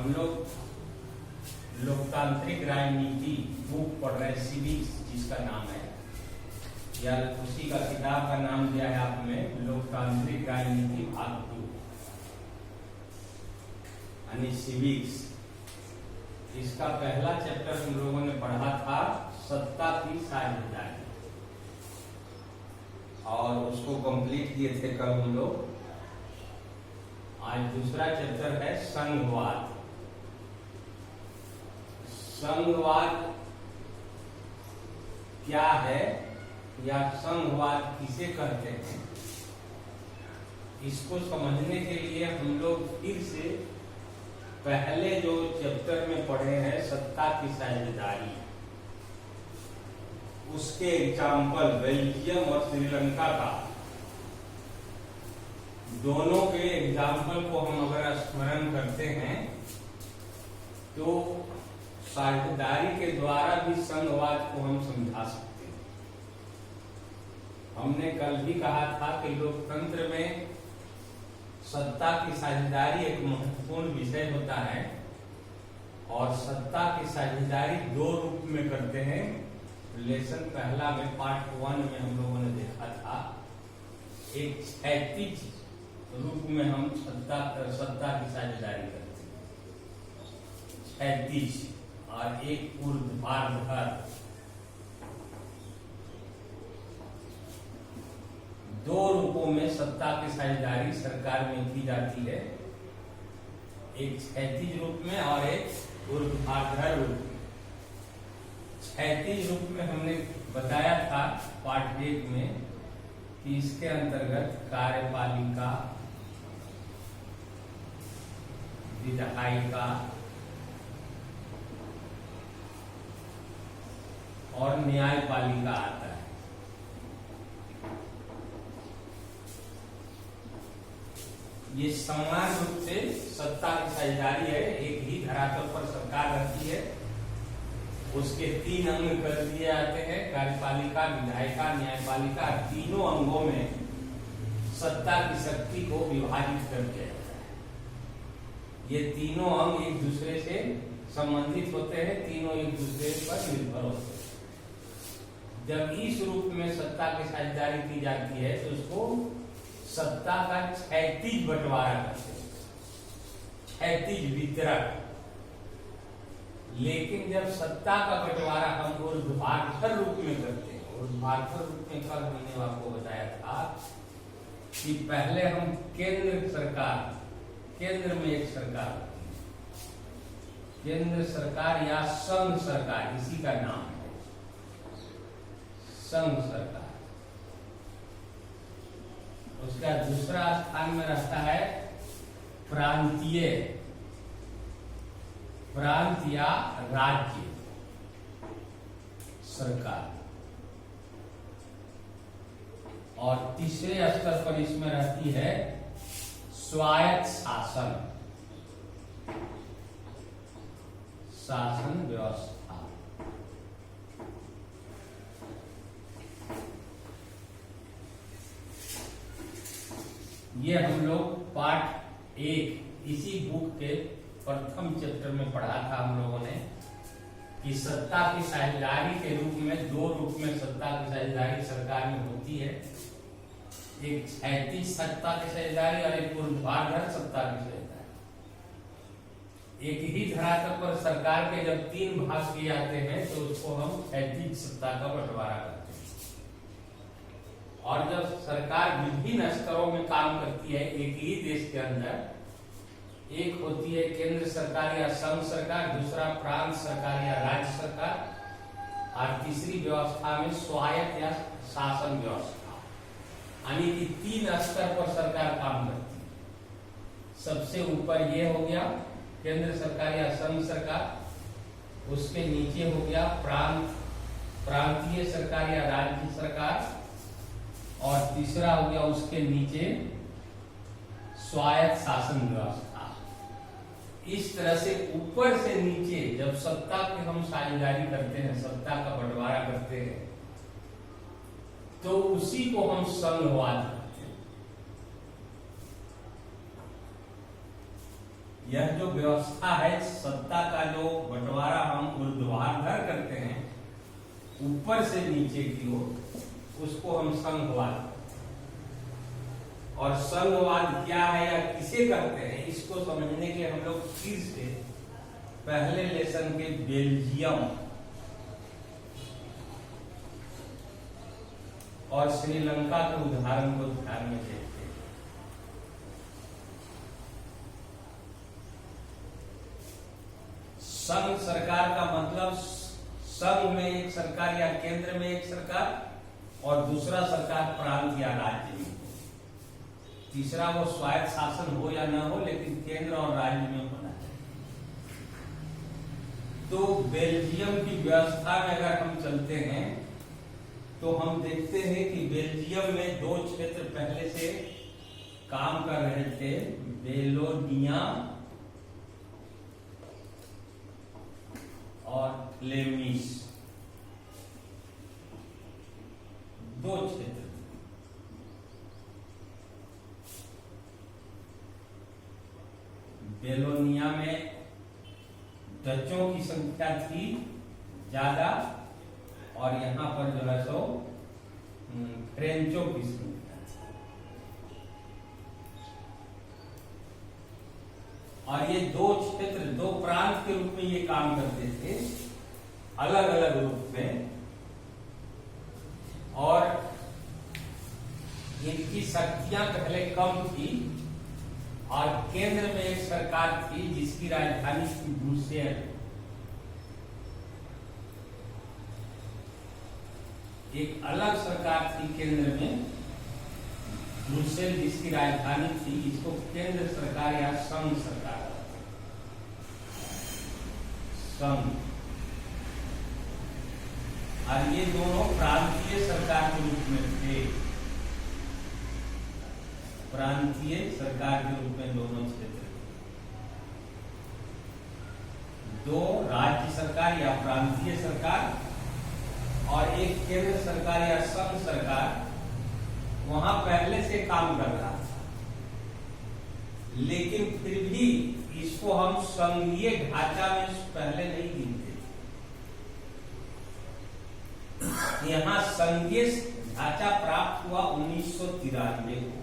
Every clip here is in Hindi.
हम लोग लोकतांत्रिक राजनीति बुक पढ़ रहे हैं, सिविक्स जिसका नाम है, या उसी का किताब का नाम दिया है आप में लोकतांत्रिक राजनीति भाग 2 यानी सिविक्स। इसका पहला चैप्टर हम लोगों ने पढ़ा था सत्ता की साझेदारी, और उसको कंप्लीट किए थे कल हम लोग। आज दूसरा चैप्टर है संघवाद। संघवाद क्या है या संघवाद किसे कहते हैं, इसको समझने के लिए हम लोग फिर से पहले जो चैप्टर में पढ़े हैं सत्ता की साझेदारी, उसके एग्जाम्पल बेल्जियम और श्रीलंका का, दोनों के एग्जाम्पल को हम अगर स्मरण करते हैं तो साझेदारी के द्वारा भी संघवाद को हम समझा सकते हैं। हमने कल भी कहा था कि लोकतंत्र में सत्ता की साझेदारी एक महत्वपूर्ण विषय होता है, और सत्ता की साझेदारी 2 रूप में करते हैं। रिलेशन पहला में पार्ट 1 में हम लोगों ने देखा था, एक क्षैतिज रूप में हम सत्ता की साझेदारी करते हैं, क्षैतिज, और एक ऊर्ध्वाधर। 2 रूपों में सत्ता की साझेदारी सरकार में की जाती है, एक क्षैतिज रूप में और एक ऊर्ध्वाधर रूप में। क्षैतिज रूप में हमने बताया था पार्ट 1 में कि इसके अंतर्गत कार्यपालिका, विधायिका और न्यायपालिका आता है। ये समान रूप से सत्ता की साझेदारी है, एक ही धरातल पर सरकार रहती है, उसके 3 अंग कर दिए जाते हैं, कार्यपालिका, विधायिका, न्यायपालिका। तीनों अंगों में सत्ता की शक्ति को विभाजित कर दिया जाता है। ये तीनों अंग एक दूसरे से संबंधित होते हैं, तीनों एक दूसरे पर निर्भर होते हैं। जब इस रूप में सत्ता की साझेदारी की जाती है तो उसको सत्ता का क्षैतिज बंटवारा करते हैं, क्षैतिज वितरण। लेकिन जब सत्ता का बंटवारा हम ऊर्ध्वाधर रूप में करते हैं, ऊर्ध्वाधर रूप में कल हमने आपको बताया था कि पहले हम केंद्र सरकार, केंद्र में एक सरकार, केंद्र सरकार या संघ सरकार, इसी का नाम है संघ सरकार। उसका दूसरा स्थान में रहता है प्रांतीय, प्रांत या राज्य सरकार, और तीसरे स्तर पर इसमें रहती है स्वायत्त शासन, शासन व्यवस्था। ये हम लोग पार्ट 1 इसी बुक के प्रथम चैप्टर में पढ़ा था हम लोगों ने कि सत्ता की साझेदारी के रूप में 2 रूप में सत्ता की साझेदारी सरकार में होती है, एक क्षैतिज सत्ता की साझेदारी और एक ऊर्ध्वाधर सत्ता की साझेदारी। एक ही धरातल पर सरकार के जब 3 भाग किए जाते हैं तो उसको हम क्षैतिज सत्ता का बंटवारा करते हैं। और जब सरकार विभिन्न स्तरों में काम करती है एक ही देश के अंदर, एक होती है केंद्र सरकार या संघ सरकार, दूसरा प्रांत सरकार या राज्य सरकार, और तीसरी व्यवस्था में स्वायत्त या शासन व्यवस्था, यानी कि 3 स्तर पर सरकार काम करती है। सबसे ऊपर ये हो गया केंद्र सरकार या संघ सरकार, उसके नीचे हो गया प्रांतीय सरकार या राज्य सरकार, और तीसरा हो गया उसके नीचे स्वायत्त शासन व्यवस्था। इस तरह से ऊपर से नीचे जब सत्ता की हम साझेदारी करते हैं, सत्ता का बंटवारा करते हैं, तो उसी को हम संघवाद कहते हैं। यह जो व्यवस्था है, सत्ता का जो बंटवारा हम ऊर्ध्वाधर करते हैं ऊपर से नीचे की ओर, उसको हम संघवाद, और संघवाद क्या है या किसे कहते हैं, इसको समझने के हम लोग फिर से पहले लेसन के बेल्जियम और श्रीलंका के उदाहरण को ध्यान में देखते हैं। संघ सरकार का मतलब संघ में एक सरकार या केंद्र में एक सरकार और दूसरा सरकार प्रांत या राज्य में, तीसरा वो स्वायत्त शासन हो या न हो लेकिन केंद्र और राज्य में होना चाहिए। तो बेल्जियम की व्यवस्था में अगर हम चलते हैं तो हम देखते हैं कि बेल्जियम में दो क्षेत्र पहले से काम कर रहे थे, वेलोनिया और फ्लेमिश, दो क्षेत्र। वेलोनिया में डचों की संख्या थी ज्यादा और यहाँ पर जो है सो फ्रेंचों की संख्या थी, और ये दो क्षेत्र दो प्रांत के रूप में ये काम करते थे, अलग अलग रूप में, और इनकी शक्तियां पहले कम थी, और केंद्र में एक सरकार थी जिसकी राजधानी थी ब्रुसेल। एक अलग सरकार थी केंद्र में, ब्रुसेल जिसकी राजधानी थी, इसको केंद्र सरकार या संघ सरकार, संघ। और ये दोनों प्रांतीय सरकार के रूप में थे, प्रांतीय सरकार के रूप में दोनों क्षेत्र, दो राज्य सरकार या प्रांतीय सरकार और एक केंद्र सरकार या संघ सरकार वहां पहले से काम कर रहा था, लेकिन फिर भी इसको हम संघीय ढांचा में पहले नहीं गिनते थे। यहाँ संघीय ढांचा प्राप्त हुआ 1993 को,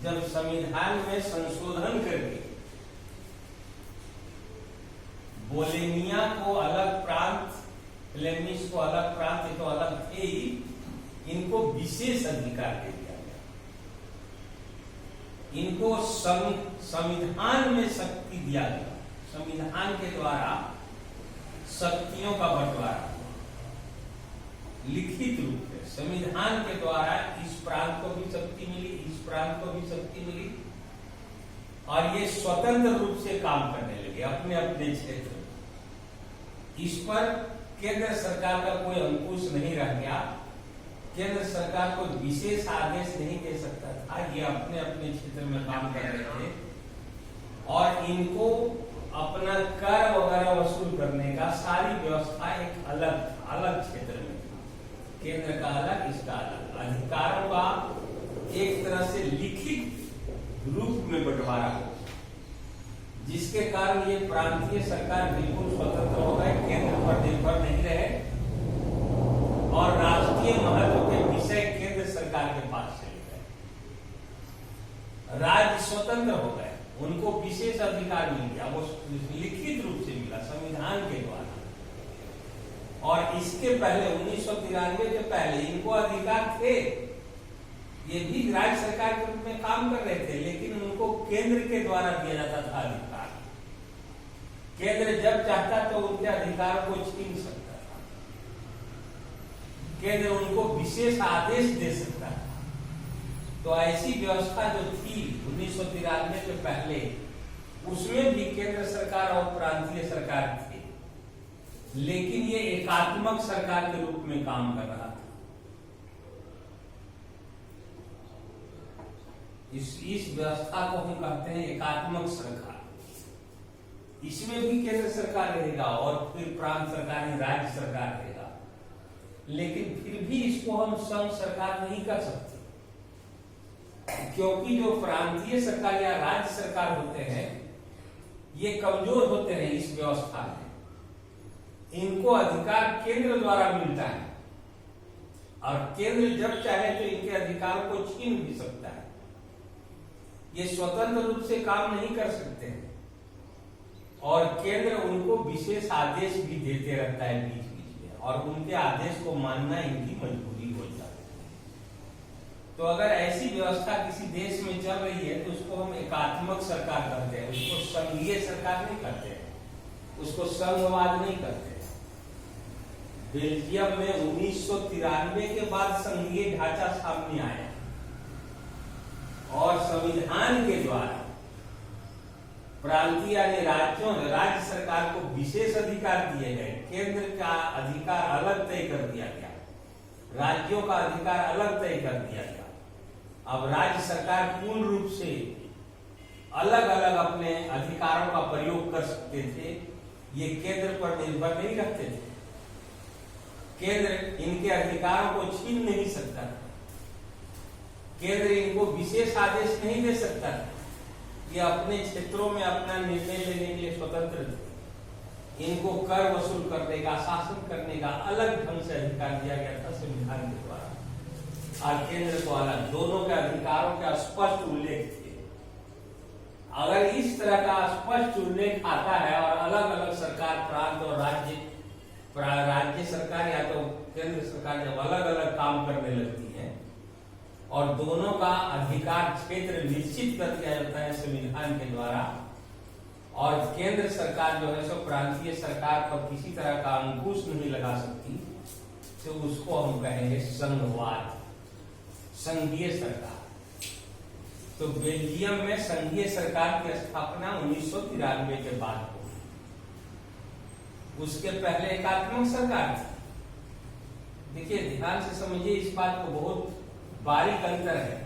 जब संविधान में संशोधन करके बोलेनिया को अलग प्रांत, फ्लेमिश को अलग प्रांत, ये तो अलग थे ही, इनको विशेष अधिकार दे दिया गया। इनको संविधान में शक्ति दिया गया, संविधान के द्वारा शक्तियों का बंटवारा लिखित रूप में, संविधान के द्वारा इस प्रांत को भी शक्ति मिली, इस प्रांत को भी शक्ति मिली, और ये स्वतंत्र रूप से काम करने लगे अपने अपने क्षेत्र में। इस पर केंद्र सरकार का कोई अंकुश नहीं रह गया, केंद्र सरकार को विशेष आदेश नहीं दे सकता था, ये अपने अपने क्षेत्र में काम कर रहे थे, और इनको अपना कर वगैरह वसूल करने का सारी व्यवस्था एक अलग क्षेत्र में था, केंद्र का अलग, इसका अलग, अधिकारों का एक तरह से लिखित रूप में बंटवारा हो, जिसके कारण ये प्रांतीय सरकार बिल्कुल स्वतंत्र हो गए, केंद्र पर निर्भर नहीं रहे, और राष्ट्रीय महत्व के विषय केंद्र सरकार के पास चले गए, राज्य स्वतंत्र हो गए, उनको विशेष अधिकार मिल गया, वो लिखित रूप से मिला संविधान के द्वारा। और इसके पहले 1993 के पहले इनको अधिकार थे, ये भी राज्य सरकार के रूप में काम कर रहे थे, लेकिन उनको केंद्र के द्वारा दिया जाता था अधिकार। केंद्र जब चाहता तो उनके अधिकार को छीन सकता था, केंद्र उनको विशेष आदेश दे सकता था। तो ऐसी व्यवस्था जो थी 1993 के पहले, उसमें भी केंद्र सरकार और प्रांतीय सरकार थी, लेकिन ये एकात्मक सरकार के रूप में काम कर रहा था। इस व्यवस्था को हम कहते हैं एकात्मक सरकार। इसमें भी केंद्र सरकार रहेगा और फिर प्रांत सरकार, राज्य सरकार रहेगा, लेकिन फिर भी इसको हम संघ सरकार नहीं कर सकते, क्योंकि जो प्रांतीय सरकार या राज्य सरकार होते हैं ये कमजोर होते हैं इस व्यवस्था में। इनको अधिकार केंद्र द्वारा मिलता है और केंद्र जब चाहे तो इनके अधिकारों को छीन भी सकता है। ये स्वतंत्र रूप से काम नहीं कर सकते हैं और केंद्र उनको विशेष आदेश भी देते रहता है बीच बीच में और उनके आदेश को मानना इनकी मजबूरी हो जाती है। तो अगर ऐसी व्यवस्था किसी देश में चल रही है तो उसको हम एकात्मक सरकार कहते हैं, उसको संघीय सरकार नहीं कहते हैं, उसको संघवाद नहीं कहते। बेल्जियम में 1993 के बाद संघीय ढांचा सामने आया और संविधान के द्वारा प्रांतीय यानी राज्य सरकार को विशेष अधिकार दिए गए। केंद्र का अधिकार अलग तय कर दिया गया, राज्यों का अधिकार अलग तय कर दिया गया। अब राज्य सरकार पूर्ण रूप से अलग अलग अपने अधिकारों का प्रयोग कर सकते थे, ये केंद्र पर निर्भर नहीं रखते थे। केंद्र इनके अधिकारों को छीन नहीं सकता, केंद्र इनको विशेष आदेश नहीं दे सकता। ये अपने क्षेत्रों में अपना निर्णय लेने के लिए स्वतंत्र थे। इनको कर वसूल करने का, शासन करने का अलग ढंग से अधिकार दिया गया था संविधान के द्वारा और केंद्र को अलग, दोनों के अधिकारों का स्पष्ट उल्लेख थे। अगर इस तरह का स्पष्ट उल्लेख आता है और अलग अलग सरकार प्रांत और राज्य सरकार या तो केंद्र सरकार जब अलग अलग काम करने लगती है और दोनों का अधिकार क्षेत्र निश्चित कर दिया जाता है संविधान के द्वारा और केंद्र सरकार जो है सो प्रांतीय सरकार पर किसी तरह का अंकुश नहीं लगा सकती, तो उसको हम कहेंगे संघवाद, संघीय सरकार। तो बेल्जियम में संघीय सरकार की स्थापना 1993 के बाद हुई। उसके पहले एकात्मक सरकार थी। देखिए ध्यान से समझिए इस बात को, बहुत बारीक अंतर है।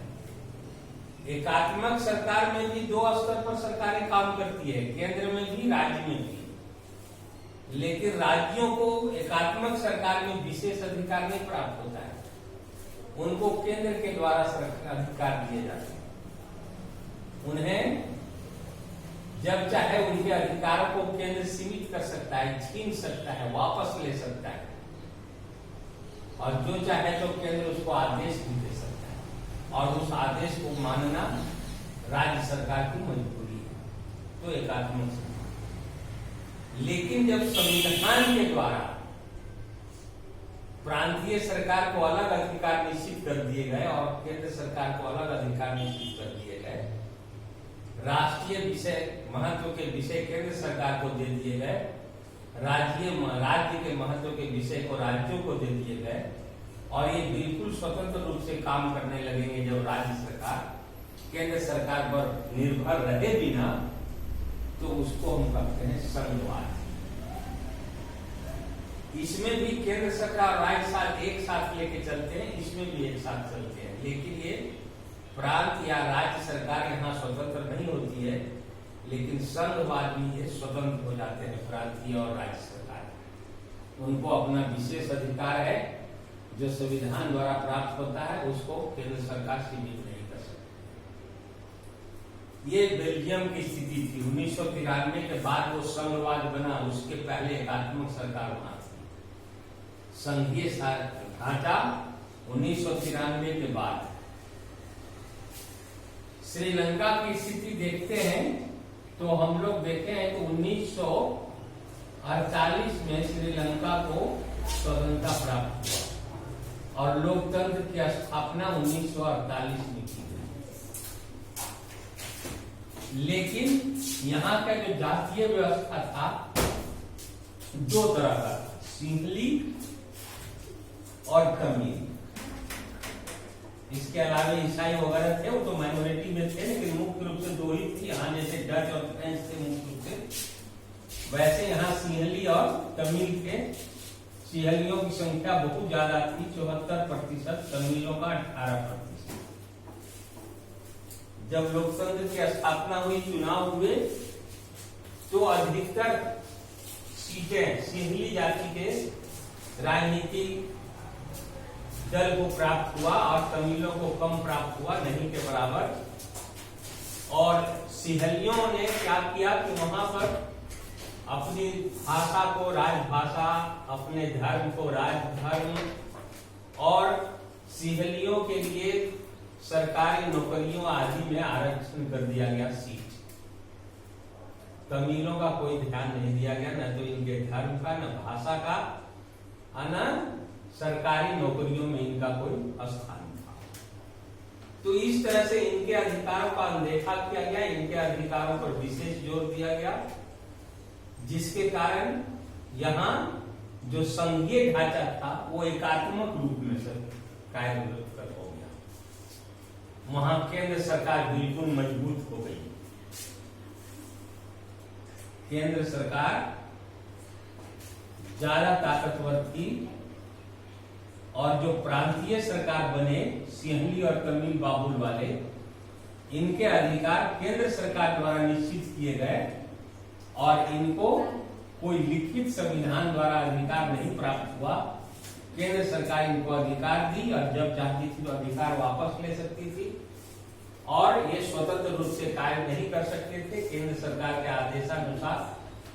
एकात्मक सरकार में भी दो स्तर पर सरकारें काम करती है, केंद्र में भी राज्य में भी, लेकिन राज्यों को एकात्मक सरकार में विशेष अधिकार नहीं प्राप्त होता है, उनको केंद्र के द्वारा अधिकार दिए जाते हैं। उन्हें जब चाहे उनके अधिकारों को केंद्र सीमित कर सकता है, छीन सकता है, वापस ले सकता है और जो चाहे तो केंद्र उसको आदेश भी दे सकता है और उस आदेश को मानना राज्य सरकार की मजबूरी है, तो एकात्मक सरकार। लेकिन जब संविधान के द्वारा प्रांतीय सरकार को अलग अधिकार निश्चित कर दिए गए और केंद्र सरकार को अलग अधिकार निश्चित कर दिए गए, राष्ट्रीय विषय महत्व के विषय केंद्र सरकार को दे दिए गए, राज्य के महत्व के विषय को राज्यों को दे दिए गए और ये बिल्कुल स्वतंत्र रूप से काम करने लगेंगे। जब राज्य सरकार केंद्र सरकार पर निर्भर रहे बिना, तो उसको हम कहते हैं संघवाद। इसमें भी केंद्र सरकार राज्य एक साथ लेके चलते हैं, इसमें भी एक साथ चलते हैं, लेकिन ये प्रांत या राज्य सरकार यहाँ स्वतंत्र नहीं होती है, लेकिन संघवाद में ये स्वतंत्र हो जाते हैं। प्रांतीय और राज्य सरकार, उनको अपना विशेष अधिकार है जो संविधान द्वारा प्राप्त होता है, उसको केंद्र सरकार सीमित नहीं कर सकती। ये बेल्जियम की स्थिति थी। 1993 के बाद वो संघवाद बना, उसके पहले एकात्मक सरकार वहां थी। संघीय ढांचा 1993 के बाद। श्रीलंका की स्थिति देखते हैं तो हम लोग देखे हैं तो 1948 में श्रीलंका को स्वतंत्रता प्राप्त हुआ और लोकतंत्र की स्थापना 1948 में की गई। लेकिन यहाँ का जो जातीय व्यवस्था था दो तरह का, सिंहली और तमिल। इसके अलावा ईसाई वगैरह थे, वो तो माइनॉरिटी में थे, लेकिन मुख्य रूप से दो ही थी। यहाँ जैसे डच और फ्रेंच थे मुख्य रूप से, वैसे यहाँ सिंहली और तमिल थे। सिंहलियों की संख्या बहुत ज्यादा थी, 74%, तमिलों का 18%। जब लोकतंत्र की स्थापना हुई, चुनाव हुए, तो अधिकतर सीटें सिंहली जाति के राजनीतिक दल को प्राप्त हुआ और तमिलों को कम प्राप्त हुआ, नहीं के बराबर। और सिंहलियों ने क्या किया कि वहां पर अपनी भाषा को राजभाषा, अपने धर्म को राजधर्म, और सिंहलियों के लिए सरकारी नौकरियों आदि में आरक्षण कर दिया गया सीट। तमिलों का कोई ध्यान नहीं दिया गया, न तो इनके धर्म का, न भाषा का, न सरकारी नौकरियों में इनका कोई स्थान था। तो इस तरह से इनके अधिकारों का अनदेखा किया गया, इनके अधिकारों पर विशेष जोर दिया गया, जिसके कारण यहाँ जो संघीय ढांचा था वो एकात्मक रूप में कार्यरत हो गया। वहां केंद्र सरकार बिल्कुल मजबूत हो गई। केंद्र सरकार ज्यादा ताकतवर थी और जो प्रांतीय सरकार बने, सिंहली और तमिल बाहुल वाले, इनके अधिकार केंद्र सरकार द्वारा निश्चित किए गए और इनको कोई लिखित संविधान द्वारा अधिकार नहीं प्राप्त हुआ। केंद्र सरकार इनको अधिकार दी और जब चाहती थी तो अधिकार वापस ले सकती थी, और ये स्वतंत्र रूप से कार्य नहीं कर सकते थे। केंद्र सरकार के आदेशानुसार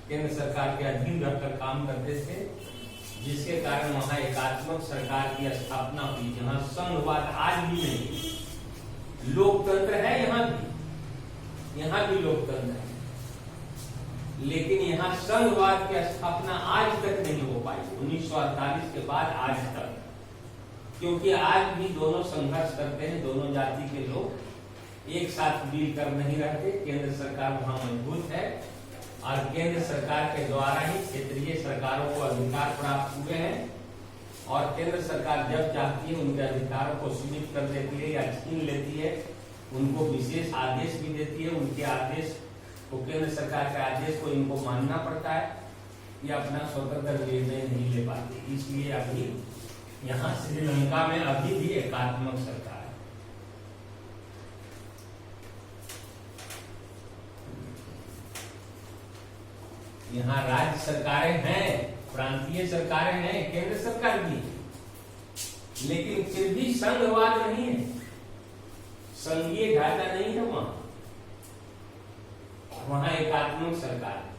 केंद्र सरकार के अधीन रहकर काम करते थे, जिसके कारण वहां एकात्मक सरकार की स्थापना हुई, जहां संघवाद आज भी नहीं। लोकतंत्र है यहाँ भी लोकतंत्र है, लेकिन यहाँ संघवाद की स्थापना आज तक नहीं हो पाई, 1948 के बाद आज तक। क्योंकि आज भी दोनों संघर्ष करते हैं, दोनों जाति के लोग एक साथ मिलकर नहीं रहते। केंद्र सरकार वहां मजबूत है और केंद्र सरकार के द्वारा ही क्षेत्रीय सरकारों को अधिकार प्राप्त हुए हैं, और केंद्र सरकार जब चाहती है उनके अधिकारों को सीमित कर देती है या छीन लेती है, उनको विशेष आदेश भी देती है। उनके आदेश को, केंद्र सरकार के आदेश को इनको मानना पड़ता है, ये अपना स्वतंत्र निर्णय नहीं ले पाती। इसलिए अभी यहाँ श्रीलंका में अभी भी एकात्मक सरकार है। यहाँ राज्य सरकारें हैं, प्रांतीय सरकारें हैं, केंद्र सरकार भी, लेकिन फिर भी संघवाद नहीं है, संघीय ढांचा नहीं है। वहां एकात्मक सरकार है।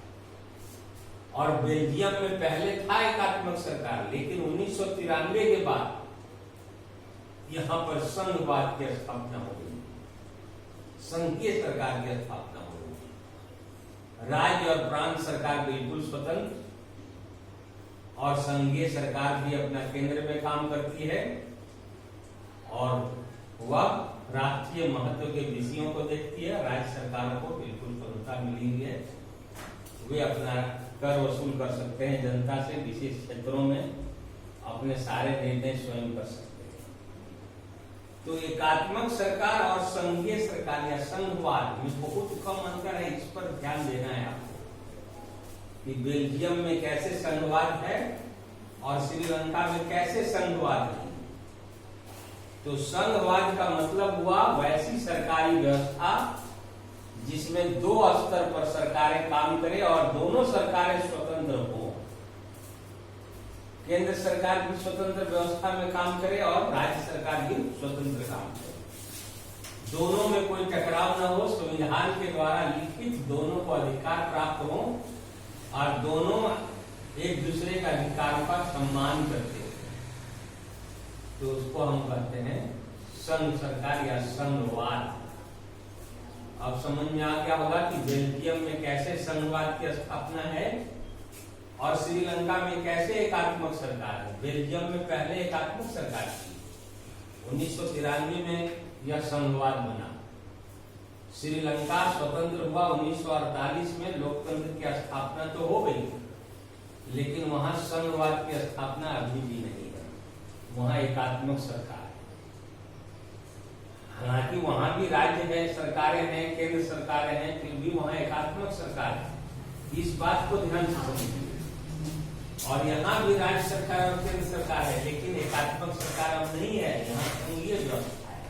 और बेल्जियम में पहले था एकात्मक सरकार, लेकिन 1993 के बाद यहां पर संघवाद की स्थापना हो गई, संघीय सरकार की स्थापना हो गई। राज्य और प्रांत सरकार बिल्कुल स्वतंत्र, और संघीय सरकार भी अपना केंद्र में काम करती है, और वह राष्ट्रीय महत्व के विषयों को देखती है। राज्य सरकारों को बिल्कुल स्वतंत्रता मिली हुई है, वे अपना कर वसूल कर सकते हैं जनता से, विशेष क्षेत्रों में अपने सारे निर्णय स्वयं कर सकते हैं। तो एकात्मक सरकार और संघीय सरकार या संघवाद में बहुत कम अंतर है, इस पर ध्यान देना है आपको कि बेल्जियम में कैसे संघवाद है और श्रीलंका में कैसे संघवाद है। तो संघवाद का मतलब हुआ वैसी सरकारी व्यवस्था जिसमें दो स्तर पर सरकारें काम करें और दोनों सरकारें स्वतंत्र हो। केंद्र सरकार भी स्वतंत्र व्यवस्था में काम करे और राज्य सरकार भी स्वतंत्र काम करे, दोनों में कोई टकराव न हो, संविधान के द्वारा लिखित दोनों को अधिकार प्राप्त हो और दोनों एक दूसरे का अधिकारों का सम्मान करते हैं। तो उसको हम कहते हैं संघ सरकार या संघवाद। अब समझ में आ गया होगा कि बेल्जियम में कैसे संघवाद की स्थापना है और श्रीलंका में कैसे एकात्मक सरकार है। बेल्जियम में पहले एकात्मक सरकार थी, 1993 में यह संघवाद बना। श्रीलंका स्वतंत्र हुआ 1948 में, लोकतंत्र की स्थापना तो हो गई, लेकिन वहां संघवाद की स्थापना अभी भी नहीं है, वहां एकात्मक सरकार है। हालांकि वहां भी राज्य है, सरकारें हैं, केंद्र सरकारें हैं, फिर भी वहां एकात्मक सरकार है। इस बात को ध्यान से समझिए। और यहाँ भी राज्य सरकार और केंद्र सरकार है, लेकिन एकात्मक सरकार अब नहीं है, यहाँ संघीय व्यवस्था है,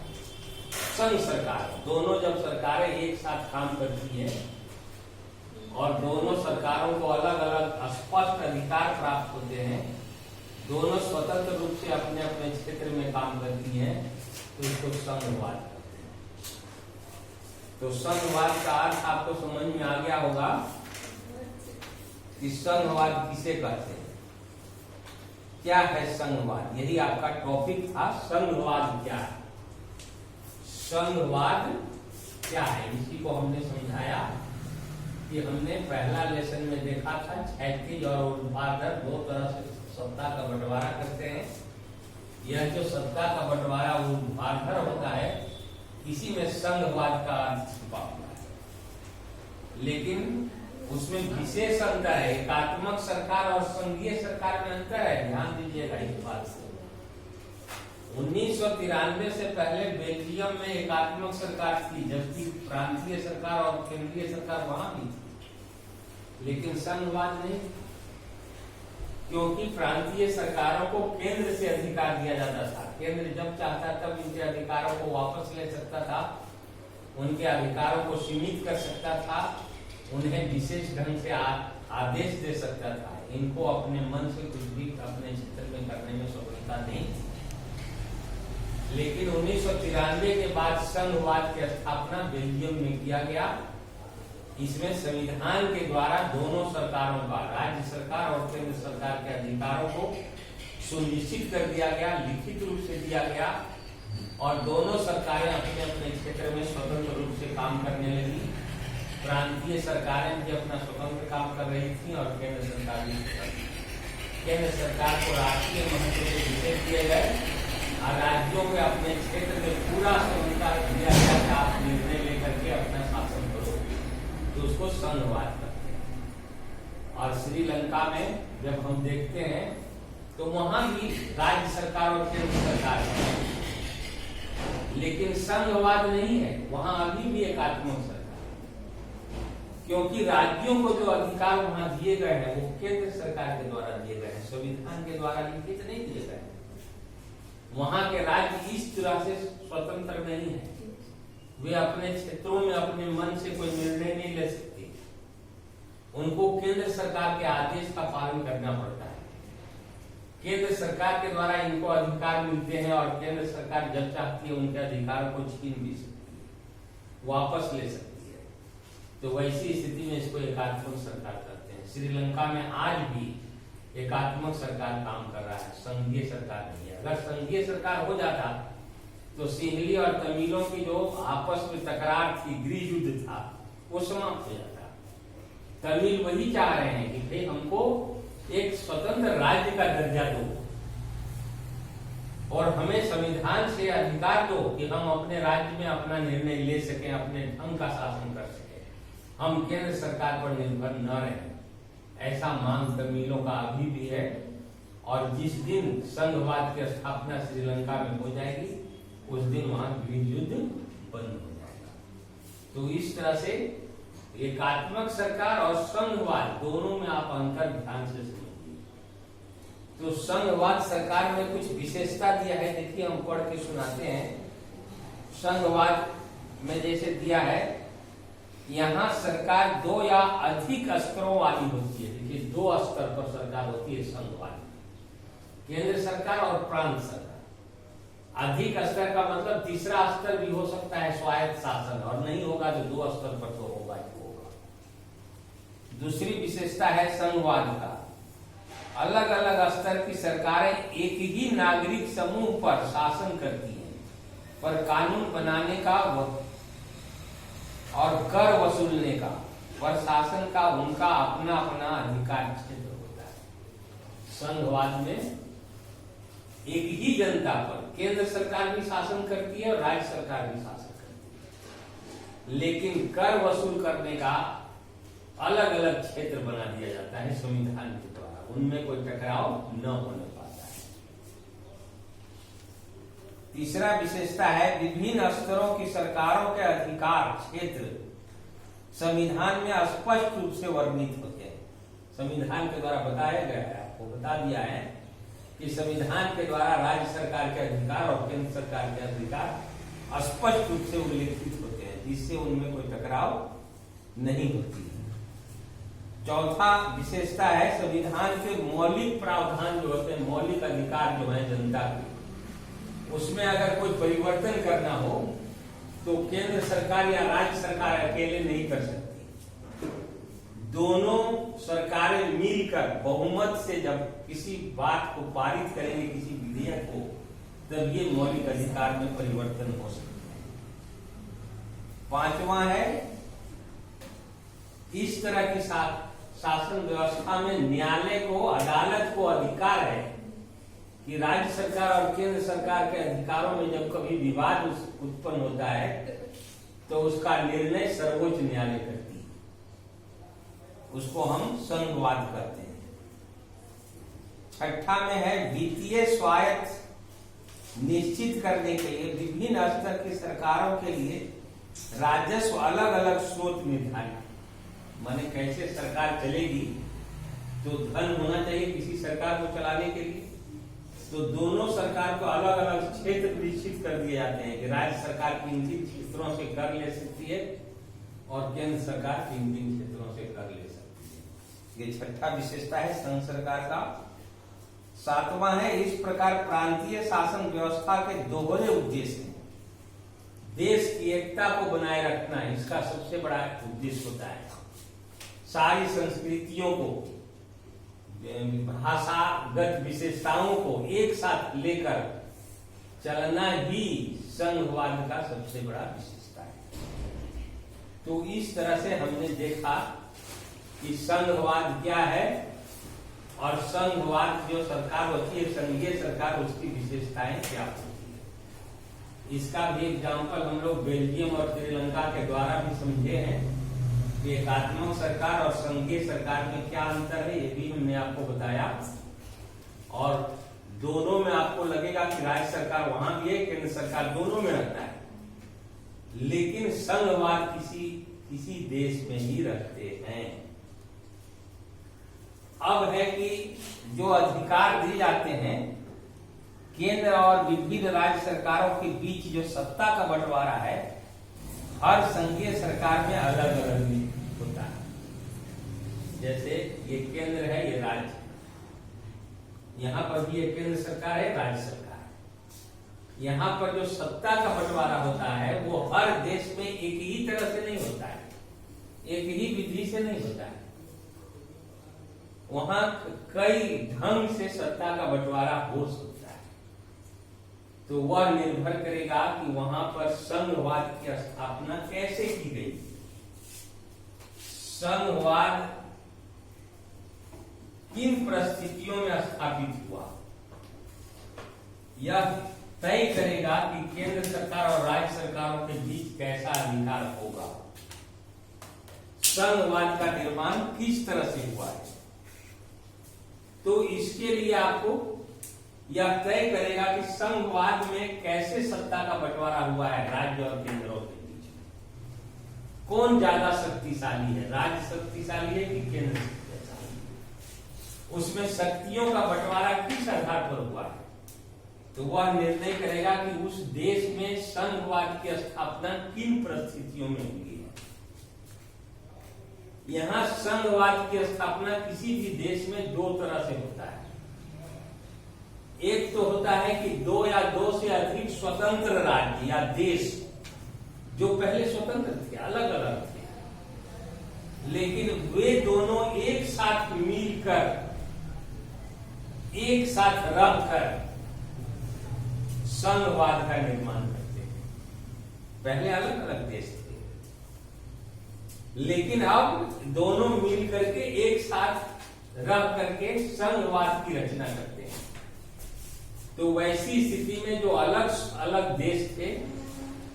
संघ सरकार। दोनों जब सरकारें एक साथ काम करती है और दोनों सरकारों को अलग अलग स्पष्ट अधिकार प्राप्त होते हैं, दोनों स्वतंत्र रूप से अपने अपने क्षेत्र में में काम करती हैं तो इसको संघवाद कहते हैं। तो संघवाद का अर्थ आपको समझ में आ गया होगा कि संघवाद किसे कहते हैं, क्या है संघवाद। यही आपका टॉपिक था, संघवाद क्या है। संघवाद क्या है इसी को हमने समझाया कि हमने पहला लेसन में देखा था क्षैतिज और ऊर्ध्वाधर दो तरह से सत्ता का बंटवारा करते हैं। यह जो सत्ता का बंटवारा ऊर्ध्वाधर होता है इसी में संघवाद का अर्थ छुपा हुआ है, लेकिन उसमें विशेष अंतर है। एकात्मक सरकार और संघीय सरकार में अंतर है, ध्यान दीजिएगा इस बात से। 1993 से पहले बेल्जियम में एकात्मक सरकार थी, जबकि प्रांतीय सरकार और केंद्रीय सरकार वहां भी थी, लेकिन संघवाद नहीं, क्योंकि प्रांतीय सरकारों को केंद्र से अधिकार दिया जाता था। केंद्र जब चाहता तब उनके अधिकारों को वापस ले सकता था, उनके अधिकारों को सीमित कर सकता था, उन्हें विशेष ढंग से आदेश दे सकता था। इनको अपने मन से कुछ भी अपने क्षेत्र में करने में स्वतंत्रता नहीं थी। लेकिन 1993 के बाद संघवाद की स्थापना बेल्जियम में किया गया। इसमें संविधान के द्वारा दोनों सरकारों का, राज्य सरकार और केंद्र सरकार के अधिकारों को सुनिश्चित कर दिया गया, लिखित रूप से दिया गया, और दोनों सरकारें अपने अपने क्षेत्र में स्वतंत्र रूप से काम करने लगी। प्रांतीय सरकारें भी अपना स्वतंत्र काम कर रही थी और केंद्र सरकार भी। केंद्र सरकार को राष्ट्रीय महत्व के विषय दिए गए और राज्यों को अपने क्षेत्र में पूरा स्वतंत्रता दिया गया कि आप निर्णय लेकर के अपना शासन करो, तो उसको संघवाद करते हैं। और श्रीलंका में जब हम देखते हैं तो वहां भी राज्य सरकार और केंद्र सरकार है, लेकिन संघवाद नहीं है, वहां अभी भी एकात्मक सरकार, क्योंकि राज्यों को जो अधिकार वहां दिए गए हैं वो केंद्र सरकार के द्वारा दिए गए हैं, संविधान के द्वारा लिखित नहीं दिए गए हैं। वहां के राज्य इस तरह से स्वतंत्र नहीं है, वे अपने क्षेत्रों में अपने मन से कोई निर्णय नहीं ले सकते, उनको केंद्र सरकार के आदेश का पालन करना पड़ता है। केंद्र सरकार के द्वारा इनको अधिकार मिलते हैं और केंद्र सरकार जब चाहती है उनके अधिकारों को छीन भी सकती है, वापस ले सकती है। तो वैसी स्थिति में इसको एकात्मक सरकार कहते हैं। श्रीलंका में आज भी एकात्मक सरकार काम कर रहा है, संघीय सरकार नहीं है। अगर संघीय सरकार हो जाता तो सिंहली और तमिलों की जो आपस में तकरार थी, गृह युद्ध था, वो समाप्त हो जाता। तमिल वही चाह रहे हैं कि भाई हमको एक स्वतंत्र राज्य का दर्जा दो और हमें संविधान से अधिकार दो कि हम अपने राज्य में अपना निर्णय ले सकें, अपने ढंग का शासन कर सकें, हम केंद्र सरकार पर निर्भर न रहें। ऐसा मांग तमिलों का अभी भी है। और जिस दिन संघवाद की स्थापना श्रीलंका में हो जाएगी उस दिन वहां गृह युद्ध बंद हो जाएगा। तो इस तरह से एकात्मक सरकार और संघवाद दोनों में आप अंतर ध्यान से समझिए। तो संघवाद सरकार में कुछ विशेषता दिया है, देखिए हम पढ़ के सुनाते हैं। संघवाद में जैसे दिया है, यहाँ सरकार दो या अधिक स्तरों वाली होती है। देखिए दो स्तर पर सरकार होती है संघवाद, केंद्र सरकार और प्रांत सरकार। अधिक स्तर का मतलब तीसरा स्तर भी हो सकता है स्वायत्त शासन, और नहीं होगा तो दो स्तर पर तो होगा ही होगा। दूसरी विशेषता है संघवाद का, अलग अलग स्तर की सरकारें एक ही नागरिक समूह पर शासन करती हैं, पर कानून बनाने का और कर वसूलने का, प्रशासन का उनका अपना अपना अधिकार क्षेत्र होता है। संघवाद में एक ही जनता पर केंद्र सरकार भी शासन करती है और राज्य सरकार भी शासन करती है, लेकिन कर वसूल करने का अलग अलग क्षेत्र बना दिया जाता है संविधान के द्वारा, उनमें कोई टकराव न होने पाता है। तीसरा विशेषता है विभिन्न स्तरों की सरकारों के अधिकार क्षेत्र संविधान में स्पष्ट रूप से वर्णित होते हैं। संविधान के द्वारा बताया गया है, आपको बता दिया है कि संविधान के द्वारा राज्य सरकार के अधिकार और केंद्र सरकार के अधिकार स्पष्ट रूप से उल्लेखित होते हैं, जिससे उनमें कोई टकराव नहीं होती है। चौथा विशेषता है संविधान के मौलिक प्रावधान जो होते हैं, मौलिक अधिकार जो है जनता के, उसमें अगर कोई परिवर्तन करना हो तो केंद्र सरकार या राज्य सरकार अकेले नहीं कर सकती। दोनों सरकारें मिलकर बहुमत से जब किसी बात को पारित करेंगे, किसी विधेयक को, तब ये मौलिक अधिकार में परिवर्तन हो सकता है। पांचवा है, इस तरह की शासन व्यवस्था में न्यायालय को, अदालत को अधिकार है कि राज्य सरकार और केंद्र सरकार के अधिकारों में जब कभी विवाद उत्पन्न होता है तो उसका निर्णय सर्वोच्च न्यायालय करती है। उसको हम संघवाद कहते हैं। छठा में है, वित्तीय स्वायत्त निश्चित करने के लिए विभिन्न स्तर की सरकारों के लिए राजस्व अलग अलग स्रोत निर्धारित। माने कैसे सरकार चलेगी, तो धन होना चाहिए किसी सरकार को चलाने के लिए, तो दोनों सरकार को अलग अलग क्षेत्र निश्चित कर दिए जाते हैं कि राज्य सरकार किन किन क्षेत्रों से कर ले सकती है और केंद्र सरकार किन किन क्षेत्रों से कर ले सकती है। ये छठा विशेषता है संघ सरकार का। सातवां है, इस प्रकार प्रांतीय शासन व्यवस्था के दोहरे उद्देश्य हैं। देश की एकता को बनाए रखना इसका सबसे बड़ा उद्देश्य होता है। सारी संस्कृतियों को, भाषागत विशेषताओं को एक साथ लेकर चलना ही संघवाद का सबसे बड़ा विशेषता है। तो इस तरह से हमने देखा कि संघवाद क्या है और संघवाद जो सरकार होती है, संघीय सरकार, उसकी विशेषताएं क्या होती है। इसका भी एग्जाम्पल हम लोग बेल्जियम और श्रीलंका के द्वारा भी समझे हैं। एकात्मक सरकार और संघीय सरकार में क्या अंतर है, ये भी हमने आपको बताया। और दोनों में आपको लगेगा कि राज्य सरकार वहां भी है, केंद्र सरकार दोनों में रहता है, लेकिन संघवाद किसी देश में ही रखते हैं। अब है कि जो अधिकार दिए जाते हैं, केंद्र और विभिन्न राज्य सरकारों के बीच जो सत्ता का बंटवारा है, हर संघीय सरकार में अलग अलग होता है। जैसे ये केंद्र है, ये राज्य, यहाँ पर भी ये केंद्र सरकार है, राज्य सरकार है। यहाँ पर जो सत्ता का बंटवारा होता है वो हर देश में एक ही तरह से नहीं होता है, एक ही विधि से नहीं होता है। वहां कई ढंग से सत्ता का बंटवारा हो सकता है। तो वह निर्भर करेगा कि वहां पर संघवाद की स्थापना कैसे की गई। संघवाद किन परिस्थितियों में स्थापित हुआ, यह तय करेगा कि केंद्र सरकार और राज्य सरकारों के बीच कैसा अधिकार होगा। संघवाद का निर्माण किस तरह से हुआ है, तो इसके लिए आपको यह तय करेगा कि संघवाद में कैसे सत्ता का बंटवारा हुआ है राज्य और केंद्रों के बीच में। कौन ज्यादा शक्तिशाली है, राज्य शक्तिशाली है कि केंद्र शक्तिशाली है। उसमें शक्तियों का बंटवारा किस आधार पर हुआ है, तो वह निर्णय करेगा कि उस देश में संघवाद की स्थापना किन परिस्थितियों में हुई है। यहां संघवाद की स्थापना किसी भी देश में दो तरह से होता है। एक तो होता है कि दो या दो से अधिक स्वतंत्र राज्य या देश जो पहले स्वतंत्र थे, अलग अलग थे, लेकिन वे दोनों एक साथ मिलकर, एक साथ रहकर संघवाद का निर्माण करते हैं। पहले अलग अलग देश थे, लेकिन अब दोनों मिलकर के एक साथ रह करके संघवाद की रचना करते हैं। तो वैसी स्थिति में जो अलग अलग देश थे,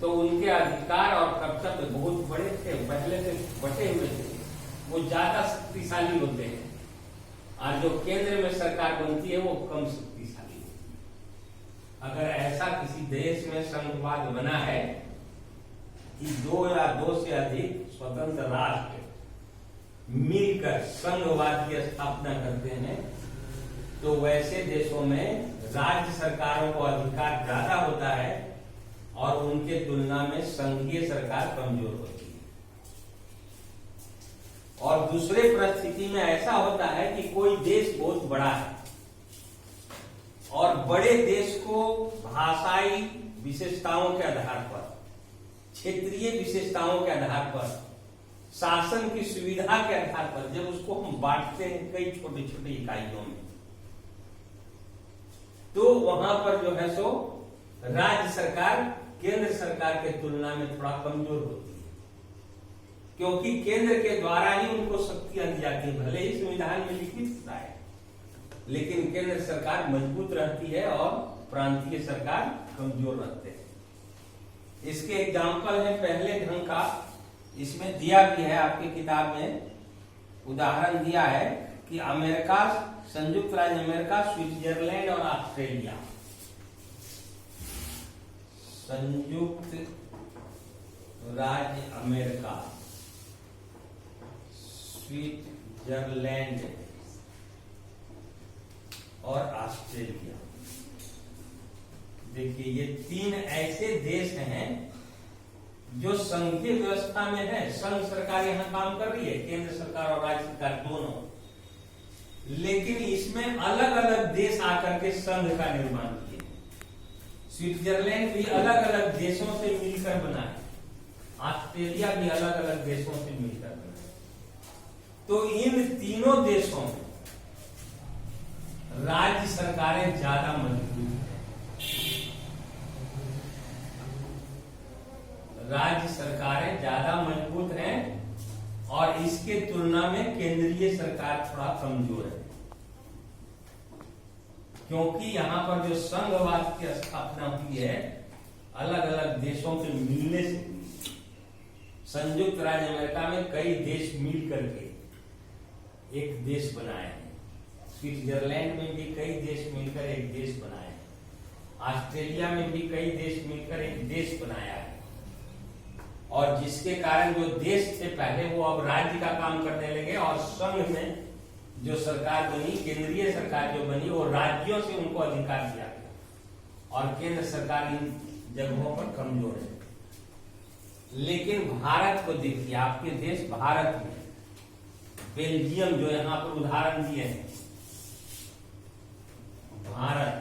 तो उनके अधिकार और कर्तव्य बहुत बड़े थे, पहले से बटे हुए थे, वो ज्यादा शक्तिशाली होते हैं। और जो केंद्र में सरकार बनती है वो कम शक्तिशाली होती है। अगर ऐसा किसी देश में संघवाद बना है कि दो या दो से अधिक स्वतंत्र राष्ट्र मिलकर संघवाद की स्थापना करते हैं, तो वैसे देशों में राज्य सरकारों को अधिकार ज्यादा होता है और उनके तुलना में संघीय सरकार कमजोर होती है। और दूसरे परिस्थिति में ऐसा होता है कि कोई देश बहुत बड़ा है और बड़े देश को भाषाई विशेषताओं के आधार पर, क्षेत्रीय विशेषताओं के आधार पर, शासन की सुविधा के आधार पर जब उसको हम बांटते हैं कई छोटे छोटे इकाइयों में, तो वहां पर जो है सो राज्य सरकार केंद्र सरकार के तुलना में थोड़ा कमजोर होती है, क्योंकि केंद्र के द्वारा ही उनको शक्तियां दी जाती है। भले ही संविधान में लिखित होता है, लेकिन केंद्र सरकार मजबूत रहती है और प्रांतीय सरकार कमजोर रहते हैं। इसके एग्जाम्पल है पहले ढंग का, इसमें दिया भी है आपकी किताब में, उदाहरण दिया है कि अमेरिका, संयुक्त राज्य अमेरिका, स्विट्जरलैंड और ऑस्ट्रेलिया। संयुक्त राज्य अमेरिका, स्विट्जरलैंड और ऑस्ट्रेलिया, देखिए ये तीन ऐसे देश हैं जो संघीय व्यवस्था में है। संघ सरकार यहां काम कर रही है, केंद्र सरकार और राज्य सरकार दोनों, लेकिन इसमें अलग अलग देश आकर के संघ का निर्माण किए। स्विट्जरलैंड भी अलग अलग देशों से मिलकर बना है, ऑस्ट्रेलिया भी अलग अलग देशों से मिलकर बना है। तो इन तीनों देशों में राज्य सरकारें ज्यादा मजबूत हैं, राज्य सरकारें ज्यादा मजबूत हैं और इसके तुलना में केंद्रीय सरकार थोड़ा कमजोर है, क्योंकि यहां पर जो संघवाद की स्थापना हुई है अलग अलग देशों के मिलने से हुई। संयुक्त राज्य अमेरिका में कई देश मिल करके एक देश बनाए हैं, स्विट्जरलैंड में भी कई देश मिलकर एक देश बनाए हैं, ऑस्ट्रेलिया में भी कई देश मिलकर एक देश बनाया है, और जिसके कारण जो देश थे पहले वो अब राज्य का काम करने लगे, और संघ में जो सरकार बनी, केंद्रीय सरकार जो बनी, वो राज्यों से उनको अधिकार दिया गया और केंद्र सरकार इन जगहों पर कमजोर है। लेकिन भारत को देखिए, आपके देश भारत में बेल्जियम जो यहां पर उदाहरण दिए हैं, भारत,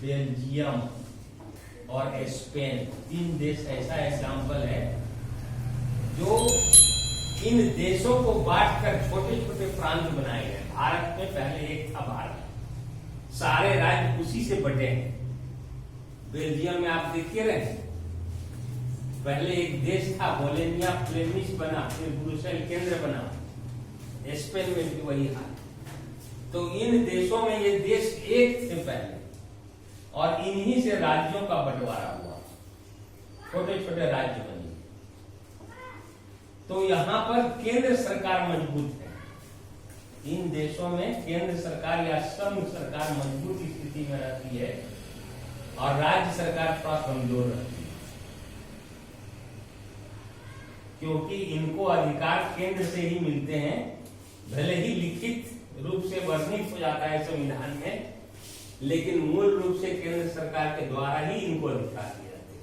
बेल्जियम और स्पेन, तीन देश ऐसा एग्जाम्पल है जो इन देशों को बांटकर छोटे छोटे प्रांत बनाए गए। भारत में पहले एक था भारत, सारे राज्य उसी से बटे हैं। बेल्जियम में आप देखिए रहे, पहले एक देश था, बोलेनिया फ्लेमिश बना, फिर ब्रुसेल केंद्र बना, स्पेन में भी वही हाल। तो इन देशों में ये देश एक थे पहले, और इन्हीं से राज्यों का बंटवारा हुआ, छोटे छोटे राज्य बने। तो यहां पर केंद्र सरकार मजबूत है। इन देशों में केंद्र सरकार या संघ सरकार मजबूत स्थिति में रहती है और राज्य सरकार थोड़ा कमजोर रहती है, क्योंकि इनको अधिकार केंद्र से ही मिलते हैं। भले ही लिखित रूप से वर्णित हो जाता है संविधान में, लेकिन मूल रूप से केंद्र सरकार के द्वारा ही इनको अधिकार दिए जाते हैं।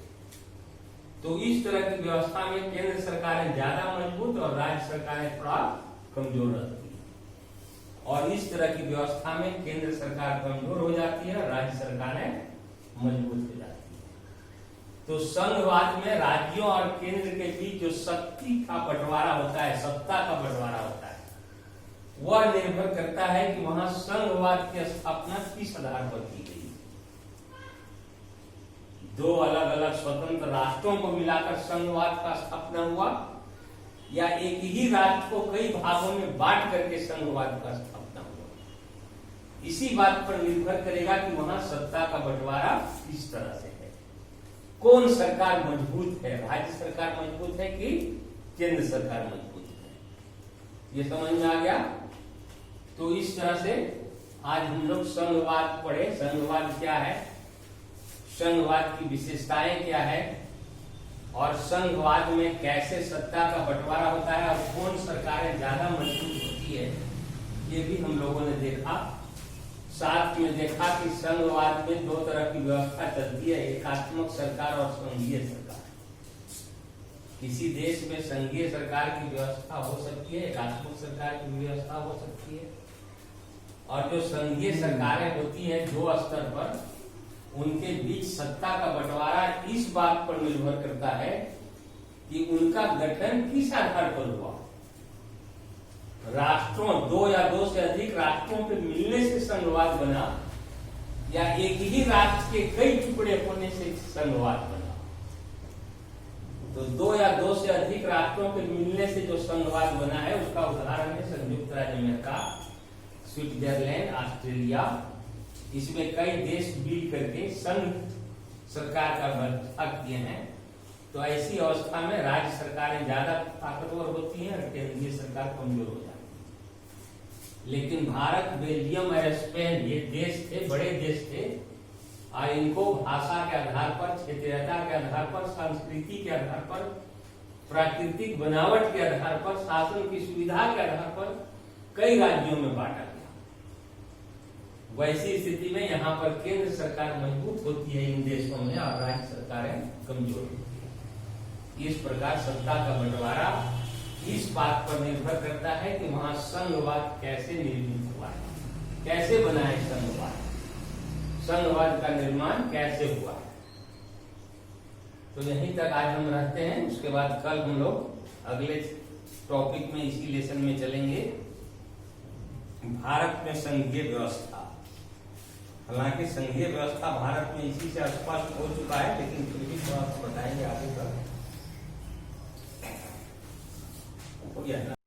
तो इस तरह की व्यवस्था में केंद्र सरकारें ज्यादा मजबूत और राज्य सरकारें थोड़ा कमजोर रहती है, और इस तरह की व्यवस्था में केंद्र सरकार कमजोर हो जाती है, राज्य सरकारें मजबूत हो जाती है। तो संघवाद में राज्यों और केंद्र के बीच जो शक्ति का बंटवारा होता है, सत्ता का बंटवारा होता है, वह निर्भर करता है कि वहां संघवाद की स्थापना किस आधार पर की गई। दो अलग अलग स्वतंत्र राष्ट्रों को मिलाकर संघवाद का स्थापना हुआ, या एक ही राज्य को कई भागों में बांट करके संघवाद का स्थापना हुआ। इसी बात पर निर्भर करेगा कि वहां सत्ता का बंटवारा किस तरह से है, कौन सरकार मजबूत है, राज्य सरकार मजबूत है कि केंद्र सरकार मजबूत है। ये समझ में आ गया। तो इस तरह से आज हम लोग संघवाद पढ़े। संघवाद क्या है, संघवाद की विशेषताएं क्या है, और संघवाद में कैसे सत्ता का बंटवारा होता है और कौन सरकारें ज्यादा मजबूत होती है, ये भी हम लोगों ने देखा। साथ में देखा कि संघवाद में दो तरह की व्यवस्था चलती है, एकात्मक सरकार और संघीय सरकार। किसी देश में संघीय सरकार की व्यवस्था हो सकती है, एकात्मक सरकार की व्यवस्था हो सकती है, और जो संघीय सरकारें होती हैं जो स्तर पर, उनके बीच सत्ता का बंटवारा इस बात पर निर्भर करता है कि उनका गठन किस आधार पर हुआ। राष्ट्रों, दो या दो से अधिक राष्ट्रों के मिलने से संघवाद बना, या एक ही राष्ट्र के कई टुकड़े होने से संघवाद बना। तो दो या दो से अधिक राष्ट्रों के मिलने से जो संघवाद बना है उसका उदाहरण है संयुक्त राज्य अमेरिका, स्विट्जरलैंड, ऑस्ट्रेलिया। इसमें कई देश मिल करके संघ सरकार का व्यवस्था किए हैं। तो ऐसी अवस्था में राज्य सरकारें ज्यादा ताकतवर होती हैं और केंद्रीय सरकार कमजोर हो जाती है। लेकिन भारत, बेल्जियम और स्पेन ये देश थे, बड़े देश थे, और इनको भाषा के आधार पर, क्षेत्रीयता के आधार पर, संस्कृति के आधार पर, प्राकृतिक बनावट के आधार पर, शासन की सुविधा के आधार पर कई राज्यों में बांटा गया। वैसी स्थिति में यहाँ पर केंद्र सरकार मजबूत होती है इन देशों में, और राज्य सरकारें कमजोर होती है। इस प्रकार सत्ता का बंटवारा इस बात पर निर्भर करता है कि वहां संघवाद कैसे निर्मित हुआ है, कैसे बना है संघवाद, संघवाद का निर्माण कैसे हुआ। तो यहीं तक आज हम रहते हैं। उसके बाद कल हम लोग अगले टॉपिक में, इसी लेसन में चलेंगे, भारत में संघीय व्यवस्था। हालांकि संघीय व्यवस्था भारत में इसी से स्पष्ट हो चुका है, लेकिन फिर भी थोड़ा बताएंगे आगे तक।